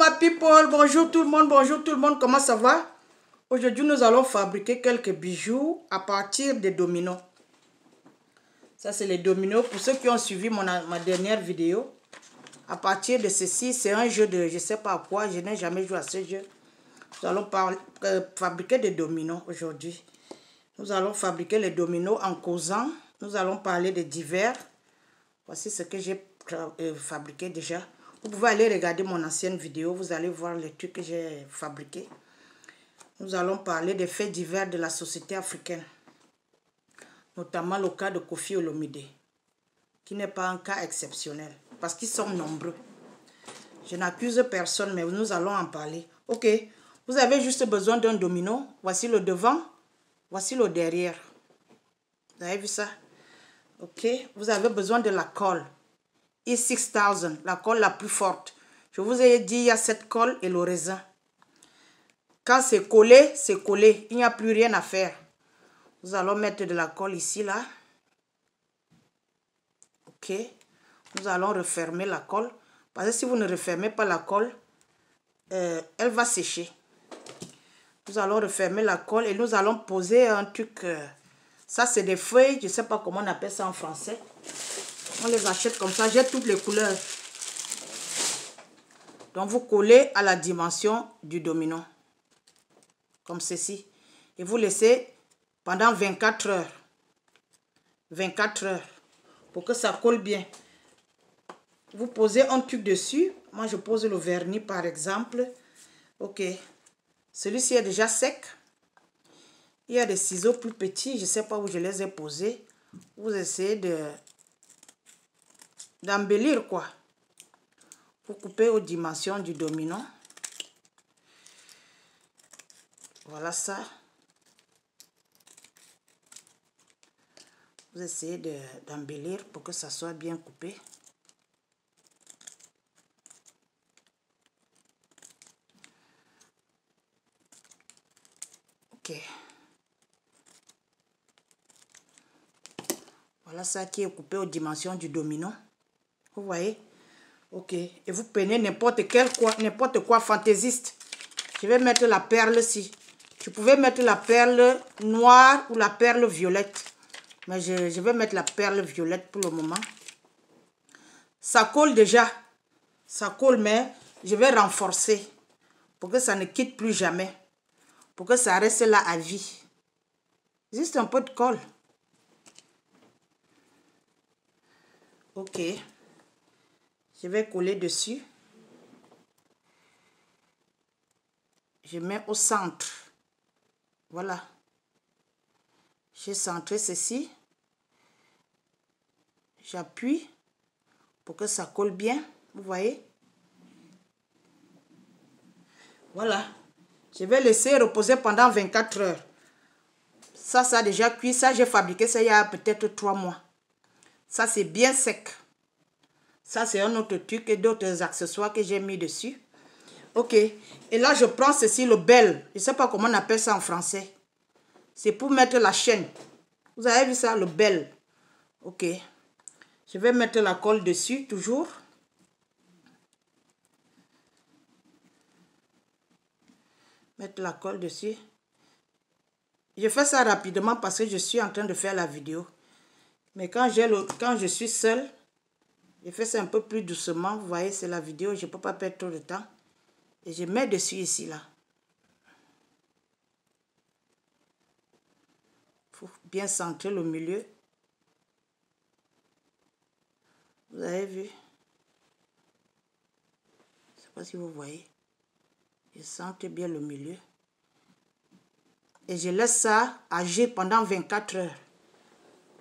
my people, bonjour tout le monde, comment ça va? Aujourd'hui, nous allons fabriquer quelques bijoux à partir des dominos. Ça, c'est les dominos. Pour ceux qui ont suivi ma dernière vidéo, à partir de ceci, c'est un jeu de, je ne sais pas quoi, je n'ai jamais joué à ce jeu. Nous allons fabriquer des dominos aujourd'hui. Nous allons fabriquer les dominos en causant. Nous allons parler de divers. Voici ce que j'ai fabriqué déjà. Vous pouvez aller regarder mon ancienne vidéo. Vous allez voir les trucs que j'ai fabriqués. Nous allons parler des faits divers de la société africaine. Notamment le cas de Koffi Olomide. Qui n'est pas un cas exceptionnel. Parce qu'ils sont nombreux. Je n'accuse personne, mais nous allons en parler. Ok. Vous avez juste besoin d'un domino. Voici le devant. Voici le derrière. Vous avez vu ça? Ok. Vous avez besoin de la colle. E6000. La colle la plus forte. Je vous ai dit, il y a cette colle et le raisin. Quand c'est collé, c'est collé. Il n'y a plus rien à faire. Nous allons mettre de la colle ici, là. Ok. Nous allons refermer la colle. Parce que si vous ne refermez pas la colle, elle va sécher. Nous allons refermer la colle et nous allons poser un truc. Ça, c'est des feuilles. Je ne sais pas comment on appelle ça en français. On les achète comme ça. J'ai toutes les couleurs. Donc, vous collez à la dimension du domino. Comme ceci. Et vous laissez pendant 24 heures. 24 heures. Pour que ça colle bien. Vous posez un truc dessus. Moi, je pose le vernis, par exemple. Ok. Celui-ci est déjà sec. Il y a des ciseaux plus petits. Je ne sais pas où je les ai posés. Vous essayez d'embellir, quoi. Vous coupez aux dimensions du domino. Voilà ça. Vous essayez d'embellir pour que ça soit bien coupé. Ok. Voilà ça qui est coupé aux dimensions du domino. Vous voyez? Ok. Et vous prenez n'importe quoi fantaisiste. Je vais mettre la perle-ci. Je pouvais mettre la perle noire ou la perle violette. Mais je vais mettre la perle violette pour le moment. Ça colle déjà. Ça colle, mais je vais renforcer. Pour que ça ne quitte plus jamais. Pour que ça reste là à vie. Juste un peu de colle. Ok. Je vais coller dessus. Je mets au centre. Voilà. J'ai centré ceci. J'appuie pour que ça colle bien. Vous voyez? Voilà. Je vais laisser reposer pendant 24 heures. Ça a déjà cuit. Ça, j'ai fabriqué ça il y a peut-être 3 mois. Ça, c'est bien sec. Ça, c'est un autre truc et d'autres accessoires que j'ai mis dessus. Ok. Et là, je prends ceci, le bel. Je ne sais pas comment on appelle ça en français. C'est pour mettre la chaîne. Vous avez vu ça, le bel. Ok. Je vais mettre la colle dessus, toujours. Mettre la colle dessus. Je fais ça rapidement parce que je suis en train de faire la vidéo. Mais quand je suis seule, je fais ça un peu plus doucement. Vous voyez, c'est la vidéo, je ne peux pas perdre trop de temps. Et je mets dessus ici, là. Il faut bien centrer le milieu. Vous avez vu? Je ne sais pas si vous voyez. Je centre bien le milieu. Et je laisse ça agir pendant 24 heures.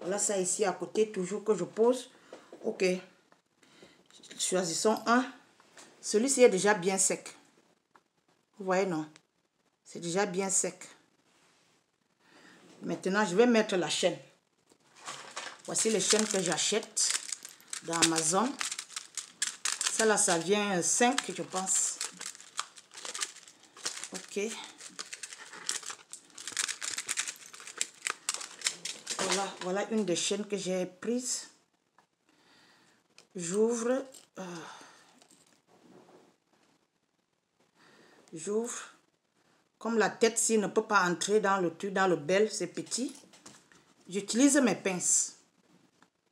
Voilà ça ici à côté, toujours que je pose. Ok. Choisissons un. Celui-ci est déjà bien sec. Vous voyez, non? C'est déjà bien sec. Maintenant, je vais mettre la chaîne. Voici les chaînes que j'achète dans Amazon. Ça là, ça vient 5, je pense. Ok. Voilà une des chaînes que j'ai prises. J'ouvre. J'ouvre. Comme la tête-ci ne peut pas entrer dans le truc, dans le bel, c'est petit. J'utilise mes pinces.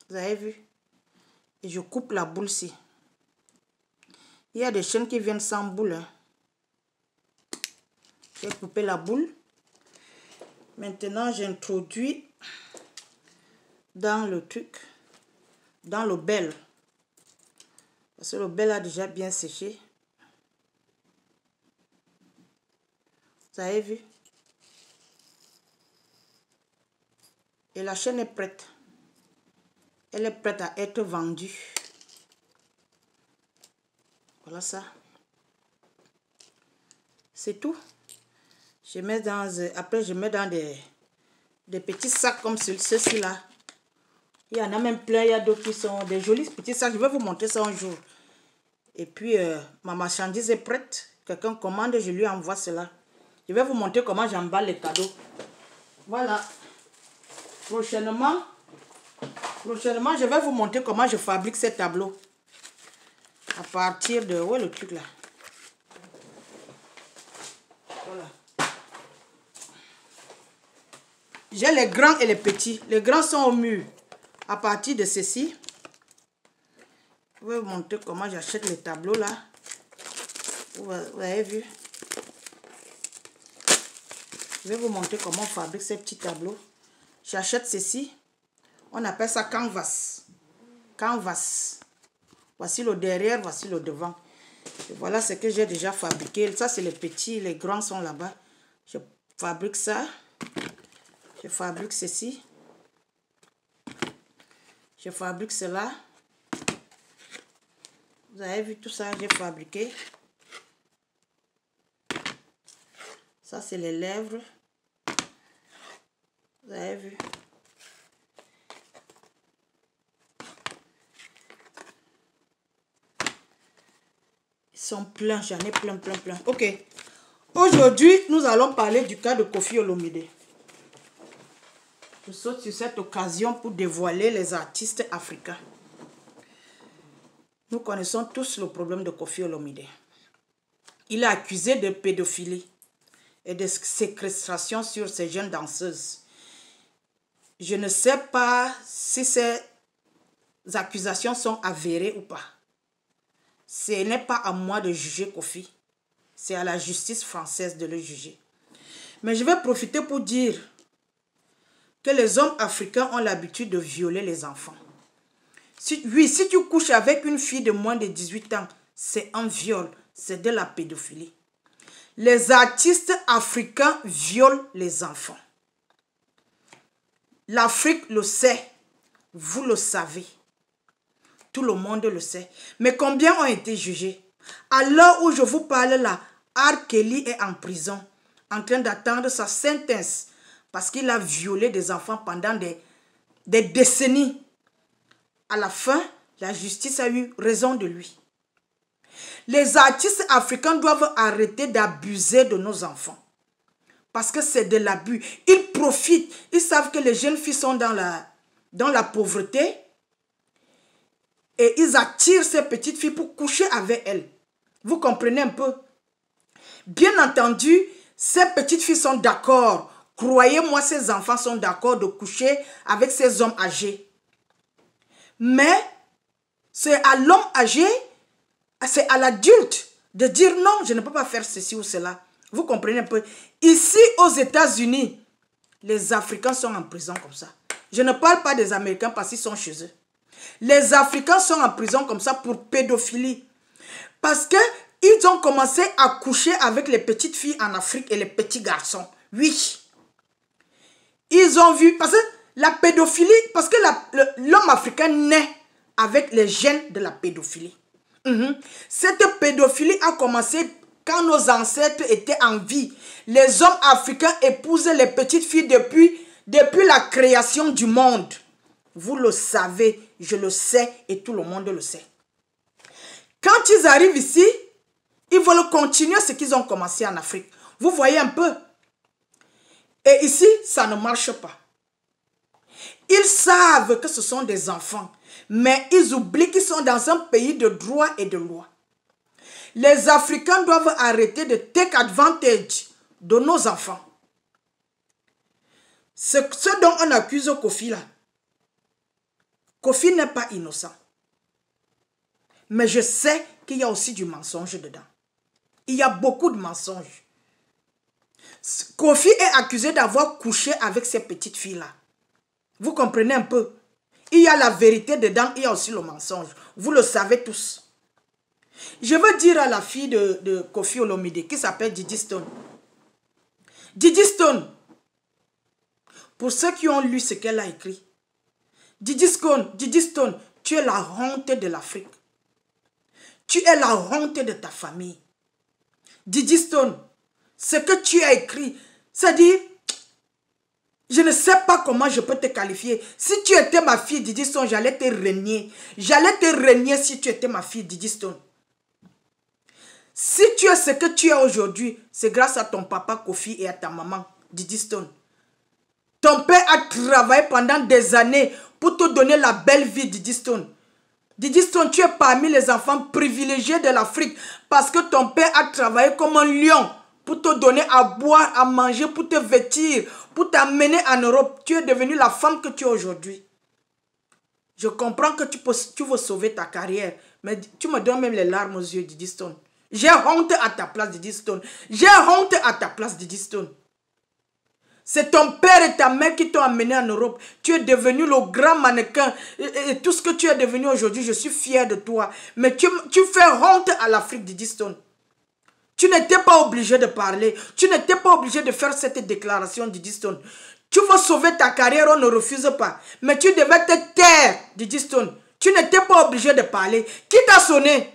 Vous avez vu? Et je coupe la boule-ci. Il y a des chaînes qui viennent sans boule. Hein. J'ai coupé la boule. Maintenant, j'introduis dans le truc, dans le bel. Parce que le bel a déjà bien séché. Vous avez vu? Et la chaîne est prête. Elle est prête à être vendue. Voilà ça. C'est tout. Je mets dans, après, je mets dans des petits sacs comme ceux-ci là. Il y en a même plein. Il y a d'autres qui sont des jolis petits sacs. Je vais vous montrer ça un jour. Et puis, ma marchandise est prête. Quelqu'un commande, je lui envoie cela. Je vais vous montrer comment j'emballe les cadeaux. Voilà. Prochainement, je vais vous montrer comment je fabrique ces tableaux. À partir de... Où est le truc là? Voilà. J'ai les grands et les petits. Les grands sont au mur. À partir de ceci, je vais vous montrer comment j'achète les tableaux là. Vous avez vu? Je vais vous montrer comment on fabrique ces petits tableaux. J'achète ceci. On appelle ça canvas. Canvas. Voici le derrière, voici le devant. Et voilà ce que j'ai déjà fabriqué. Ça, c'est les petits, les grands sont là-bas. Je fabrique ça. Je fabrique ceci. Je fabrique cela. Vous avez vu tout ça, j'ai fabriqué. Ça, c'est les lèvres. Vous avez vu? Ils sont pleins, j'en ai plein. Ok. Aujourd'hui, nous allons parler du cas de Koffi Olomide. Je saute sur cette occasion pour dévoiler les artistes africains. Nous connaissons tous le problème de Koffi Olomide. Il est accusé de pédophilie et de séquestration sur ces jeunes danseuses. Je ne sais pas si ces accusations sont avérées ou pas. Ce n'est pas à moi de juger Koffi. C'est à la justice française de le juger. Mais je vais profiter pour dire que les hommes africains ont l'habitude de violer les enfants. Si tu couches avec une fille de moins de 18 ans, c'est un viol, c'est de la pédophilie. Les artistes africains violent les enfants. L'Afrique le sait, vous le savez. Tout le monde le sait. Mais combien ont été jugés? À l'heure où je vous parle là, R. Kelly est en prison, en train d'attendre sa sentence, parce qu'il a violé des enfants pendant des décennies. À la fin, la justice a eu raison de lui. Les artistes africains doivent arrêter d'abuser de nos enfants. Parce que c'est de l'abus. Ils profitent. Ils savent que les jeunes filles sont dans la pauvreté. Et ils attirent ces petites filles pour coucher avec elles. Vous comprenez un peu? Bien entendu, ces petites filles sont d'accord. Croyez-moi, ces enfants sont d'accord de coucher avec ces hommes âgés. Mais c'est à l'homme âgé, c'est à l'adulte de dire non, je ne peux pas faire ceci ou cela. Vous comprenez un peu? Ici, aux États-Unis, les Africains sont en prison comme ça. Je ne parle pas des Américains parce qu'ils sont chez eux. Les Africains sont en prison comme ça pour pédophilie. Parce qu'ils ont commencé à coucher avec les petites filles en Afrique et les petits garçons. Oui. Ils ont vu, parce que la pédophilie, parce que l'homme africain naît avec les gènes de la pédophilie. Cette pédophilie a commencé quand nos ancêtres étaient en vie. Les hommes africains épousaient les petites filles depuis la création du monde. Vous le savez, je le sais et tout le monde le sait. Quand ils arrivent ici, ils veulent continuer ce qu'ils ont commencé en Afrique. Vous voyez un peu? Et ici, ça ne marche pas. Ils savent que ce sont des enfants, mais ils oublient qu'ils sont dans un pays de droit et de loi. Les Africains doivent arrêter de take advantage de nos enfants. Ce dont on accuse Kofi là. Kofi n'est pas innocent. Mais je sais qu'il y a aussi du mensonge dedans. Il y a beaucoup de mensonges. Kofi est accusé d'avoir couché avec ces petites filles-là. Vous comprenez un peu? Il y a la vérité dedans, il y a aussi le mensonge. Vous le savez tous. Je veux dire à la fille de Kofi Olomide qui s'appelle Didi Stone. Didi Stone, pour ceux qui ont lu ce qu'elle a écrit, Didi Stone, tu es la honte de l'Afrique. Tu es la honte de ta famille. Didi Stone, ce que tu as écrit, c'est-à-dire, je ne sais pas comment je peux te qualifier. Si tu étais ma fille, Didi Stone, j'allais te renier. J'allais te renier si tu étais ma fille, Didi Stone. Si tu es ce que tu es aujourd'hui, c'est grâce à ton papa Kofi et à ta maman, Didi Stone. Ton père a travaillé pendant des années pour te donner la belle vie, Didi Stone. Didi Stone, tu es parmi les enfants privilégiés de l'Afrique parce que ton père a travaillé comme un lion pour te donner à boire, à manger, pour te vêtir, pour t'amener en Europe. Tu es devenue la femme que tu es aujourd'hui. Je comprends que tu veux sauver ta carrière, mais tu me donnes même les larmes aux yeux, Didi Stone. J'ai honte à ta place, Didi Stone. J'ai honte à ta place, Didi Stone. C'est ton père et ta mère qui t'ont amené en Europe. Tu es devenu le grand mannequin. Et tout ce que tu es devenu aujourd'hui, je suis fier de toi. Mais tu fais honte à l'Afrique, Didi Stone. Tu n'étais pas obligé de parler. Tu n'étais pas obligé de faire cette déclaration, Didi Stone. Tu veux sauver ta carrière, on ne refuse pas. Mais tu devais te taire, Didi Stone. Tu n'étais pas obligé de parler. Qui t'a sonné?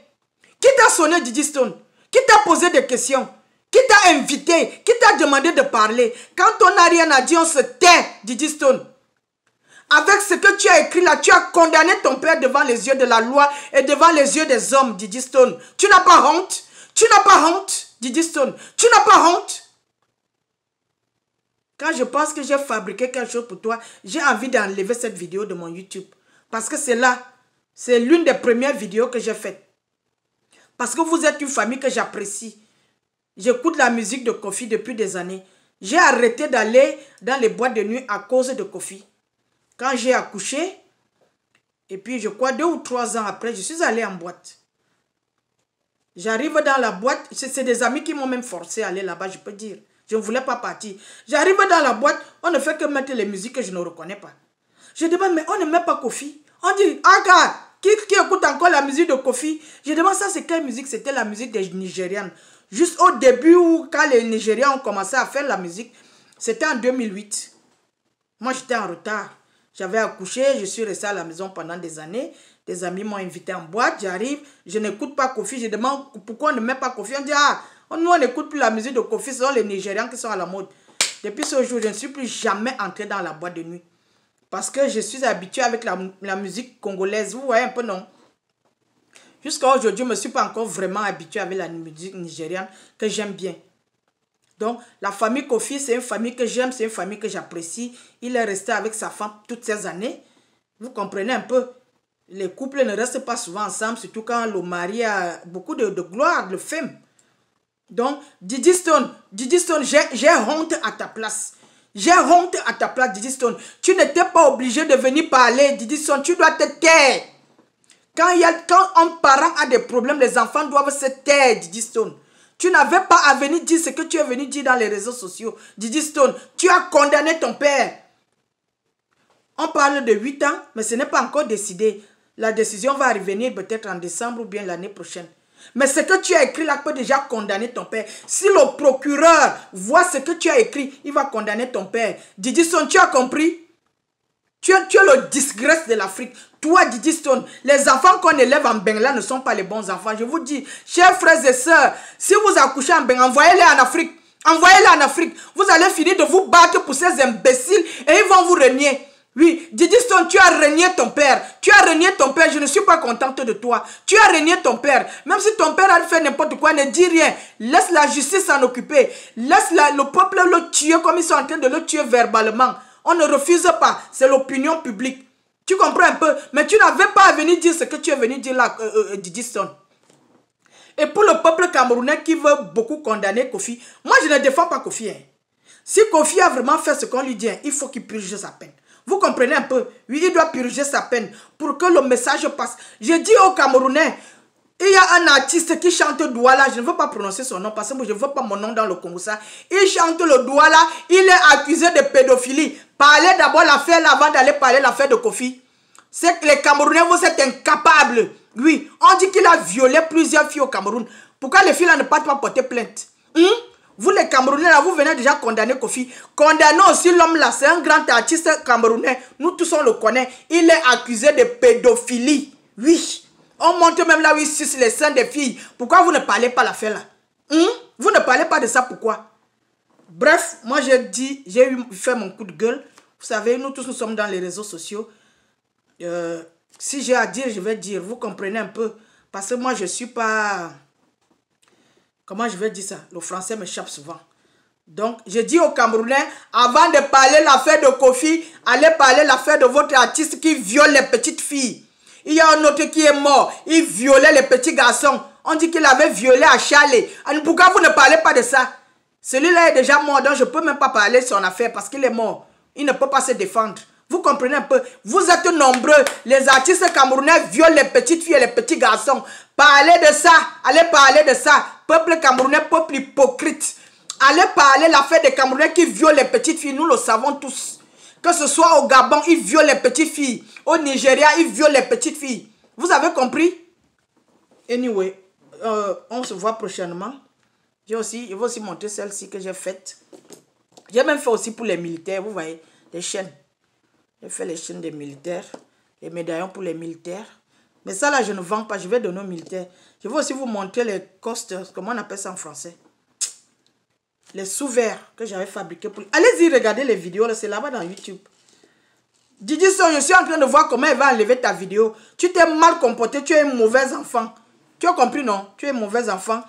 Qui t'a sonné, Didi Stone? Qui t'a posé des questions? Qui t'a invité? Qui t'a demandé de parler? Quand on n'a rien à dire, on se tait, Didi Stone. Avec ce que tu as écrit là, tu as condamné ton père devant les yeux de la loi et devant les yeux des hommes, Didi Stone. Tu n'as pas honte? Tu n'as pas honte, Didi Stone? Tu n'as pas honte? Quand je pense que j'ai fabriqué quelque chose pour toi, j'ai envie d'enlever cette vidéo de mon YouTube. Parce que c'est l'une des premières vidéos que j'ai faites. Parce que vous êtes une famille que j'apprécie. J'écoute la musique de Kofi depuis des années. J'ai arrêté d'aller dans les boîtes de nuit à cause de Kofi. Quand j'ai accouché, et puis je crois 2 ou 3 ans après, je suis allée en boîte. J'arrive dans la boîte, c'est des amis qui m'ont même forcé à aller là-bas, je peux dire. Je ne voulais pas partir. J'arrive dans la boîte, on ne fait que mettre les musiques que je ne reconnais pas. Je demande, mais on ne met pas Kofi. On dit, ah, qui écoute encore la musique de Kofi? Je demande, ça c'est quelle musique? C'était la musique des Nigérianes. Juste au début, où quand les Nigériens ont commencé à faire la musique, c'était en 2008. Moi, j'étais en retard. J'avais accouché, je suis restée à la maison pendant des années. Des amis m'ont invité en boîte, j'arrive, je n'écoute pas Kofi. Je demande pourquoi on ne met pas Kofi. On dit, ah, nous on n'écoute plus la musique de Kofi, ce sont les Nigérians qui sont à la mode. Depuis ce jour, je ne suis plus jamais entrée dans la boîte de nuit. Parce que je suis habituée avec la musique congolaise. Vous voyez un peu, non? Jusqu'à aujourd'hui, je ne me suis pas encore vraiment habituée avec la musique nigériane que j'aime bien. Donc, la famille Kofi, c'est une famille que j'aime, c'est une famille que j'apprécie. Il est resté avec sa femme toutes ces années. Vous comprenez un peu? Les couples ne restent pas souvent ensemble, surtout quand le mari a beaucoup de gloire, de fame. Donc, Didi Stone, j'ai honte à ta place. J'ai honte à ta place, Didi Stone. Tu n'étais pas obligé de venir parler, Didi Stone. Tu dois te taire. Quand un parent a des problèmes, les enfants doivent se taire, Didi Stone. Tu n'avais pas à venir dire ce que tu es venu dire dans les réseaux sociaux. Didi Stone, tu as condamné ton père. On parle de 8 ans, mais ce n'est pas encore décidé. La décision va revenir peut-être en décembre ou bien l'année prochaine. Mais ce que tu as écrit là peut déjà condamner ton père. Si le procureur voit ce que tu as écrit, il va condamner ton père. Didi Stone, tu as compris? Tu es le disgrâce de l'Afrique. Toi, Didi Stone, les enfants qu'on élève en Bengla ne sont pas les bons enfants. Je vous dis, chers frères et sœurs, si vous accouchez en Bengla, envoyez-les en Afrique. Envoyez-les en Afrique. Vous allez finir de vous battre pour ces imbéciles et ils vont vous renier. Oui, Didi Stone, tu as renié ton père. Tu as renié ton père. Je ne suis pas contente de toi. Tu as renié ton père. Même si ton père a fait n'importe quoi, ne dis rien. Laisse la justice s'en occuper. Laisse le peuple le tuer comme ils sont en train de le tuer verbalement. On ne refuse pas. C'est l'opinion publique. Tu comprends un peu? Mais tu n'avais pas à venir dire ce que tu es venu dire là, Didi Stone. Et pour le peuple camerounais qui veut beaucoup condamner Kofi, moi je ne défends pas Kofi. Hein. Si Kofi a vraiment fait ce qu'on lui dit, hein, il faut qu'il purge sa peine. Vous comprenez un peu? Oui, il doit purger sa peine pour que le message passe. Je dis aux Camerounais, il y a un artiste qui chante Douala, je ne veux pas prononcer son nom parce que je ne veux pas mon nom dans le Congo. Ça. Il chante le Douala, il est accusé de pédophilie. Parlez d'abord l'affaire là avant d'aller parler l'affaire de Kofi. C'est que les Camerounais, vous êtes incapables. Oui, on dit qu'il a violé plusieurs filles au Cameroun. Pourquoi les filles là ne partent pas porter plainte? Vous les Camerounais là, vous venez déjà condamner Kofi. Condamnons aussi l'homme là, c'est un grand artiste camerounais. Nous tous on le connaît. Il est accusé de pédophilie. Oui. On montre même là où il suce les seins des filles. Pourquoi vous ne parlez pas l'affaire là? Vous ne parlez pas de ça, pourquoi? Bref, moi j'ai dit, j'ai fait mon coup de gueule. Vous savez, nous tous nous sommes dans les réseaux sociaux. Si j'ai à dire, je vais dire. Vous comprenez un peu. Parce que moi je ne suis pas... Comment je vais dire ça? Le français m'échappe souvent. Donc, je dis aux Camerounais, avant de parler l'affaire de Kofi, allez parler l'affaire de votre artiste qui viole les petites filles. Il y a un autre qui est mort. Il violait les petits garçons. On dit qu'il avait violé à Charlie. Pourquoi vous ne parlez pas de ça? Celui-là est déjà mort, donc je ne peux même pas parler de son affaire parce qu'il est mort. Il ne peut pas se défendre. Vous comprenez un peu? Vous êtes nombreux. Les artistes camerounais violent les petites filles et les petits garçons. Parlez de ça. Allez parler de ça. Peuple camerounais, peuple hypocrite. Allez parler l'affaire des Camerounais qui violent les petites filles. Nous le savons tous. Que ce soit au Gabon, ils violent les petites filles. Au Nigeria, ils violent les petites filles. Vous avez compris? Anyway, on se voit prochainement. Je vais aussi montrer celle-ci que j'ai faite. J'ai même fait aussi pour les militaires, vous voyez, les chaînes. J'ai fait les chaînes des militaires, les médaillons pour les militaires. Mais ça là, je ne vends pas, je vais donner aux militaires. Je vais aussi vous montrer les coasters, comment on appelle ça en français? Les sous-verts que j'avais fabriqués pour... Allez-y, regardez les vidéos, c'est là-bas dans YouTube. Didi Son, je suis en train de voir comment elle va enlever ta vidéo. Tu t'es mal comporté, tu es un mauvais enfant. Tu as compris, non? Tu es un mauvais enfant.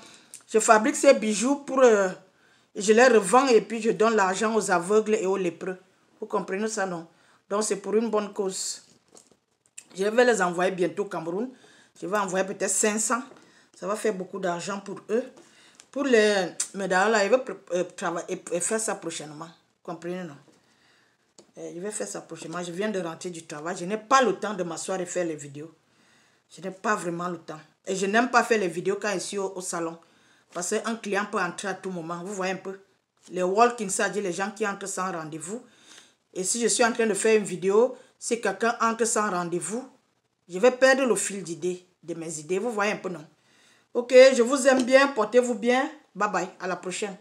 Je fabrique ces bijoux pour... je les revends et puis je donne l'argent aux aveugles et aux lépreux. Vous comprenez ça, non? Donc c'est pour une bonne cause. Je vais les envoyer bientôt au Cameroun. Je vais envoyer peut-être 500. Ça va faire beaucoup d'argent pour eux. Pour les médailles, là, je vais travailler et faire ça prochainement. Vous comprenez, non? Je vais faire ça prochainement. Je viens de rentrer du travail. Je n'ai pas le temps de m'asseoir et faire les vidéos. Je n'ai pas vraiment le temps. Et je n'aime pas faire les vidéos quand je suis au salon. Parce qu'un client peut entrer à tout moment. Vous voyez un peu. Les walk-ins, ça dit les gens qui entrent sans rendez-vous. Et si je suis en train de faire une vidéo, si quelqu'un entre sans rendez-vous, je vais perdre le fil d'idées, de mes idées. Vous voyez un peu, non? Ok, je vous aime bien. Portez-vous bien. Bye bye. À la prochaine.